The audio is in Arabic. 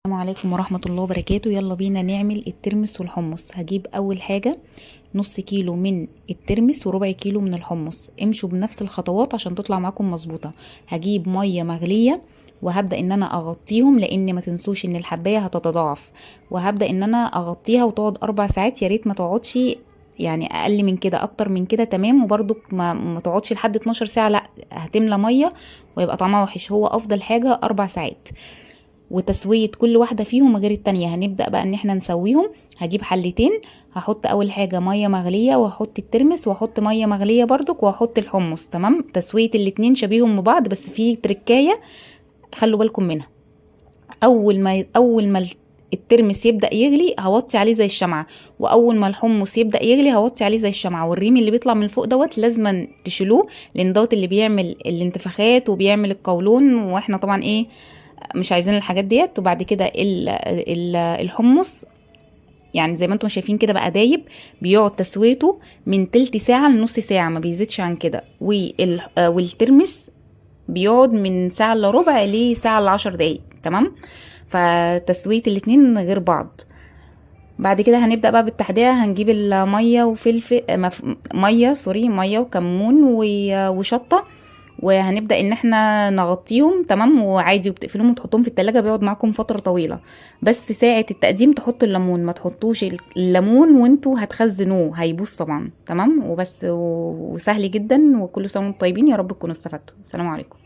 السلام عليكم ورحمة الله وبركاته. يلا بينا نعمل الترمس والحمص. هجيب اول حاجة نص كيلو من الترمس وربع كيلو من الحمص. امشوا بنفس الخطوات عشان تطلع معاكم مظبوطة. هجيب مية مغلية وهبدأ ان انا اغطيهم، لان ما تنسوش ان الحباية هتتضاعف، وهبدأ ان انا اغطيها وتقعد 4 ساعات. يا ريت ما تقعدش يعني اقل من كده، اكتر من كده تمام. وبرضو ما تقعدش لحد 12 ساعة، لا هتملى مية ويبقى طعمها وحش. هو افضل حاجة 4 ساعات. وتسوية كل واحدة فيهم غير التانية. هنبدأ بقى ان احنا نسويهم. هجيب حلتين، هحط اول حاجة مية مغلية واحط الترمس، واحط مية مغلية برضك واحط الحمص. تمام، تسوية الاتنين شبيهم ببعض، بس في تركاية خلوا بالكم منها. اول ما الترمس يبدأ يغلي هوطي عليه زي الشمعة، واول ما الحمص يبدأ يغلي هوطي عليه زي الشمعة. والريم اللي بيطلع من فوق دوت لازما تشيلوه، لان دوت اللي بيعمل الانتفاخات وبيعمل القولون، واحنا طبعا ايه مش عايزين الحاجات ديت. وبعد كده الحمص يعني زي ما انتم شايفين كده بقى دايب. بيقعد تسويته من تلت ساعة لنص ساعة، ما بيزيدش عن كده. والترمس بيقعد من ساعة الا ربع لساعة ل10 دقايق. تمام، فتسوية الاتنين غير بعض. بعد كده هنبدأ بقى بالتحدية. هنجيب المية وفلفل مية وكمون وشطة، وهنبدأ ان احنا نغطيهم. تمام، وعادي وبتقفلوهم وتحطوهم في التلاجة، بيقعد معاكم فترة طويلة. بس ساعة التقديم تحطوا الليمون، ما تحطوش الليمون وانتوا هتخزنوه هيبوظ طبعا. تمام، وبس وسهل جدا. وكل سنة وانتم طيبين، يا رب تكونوا استفدتوا. السلام عليكم.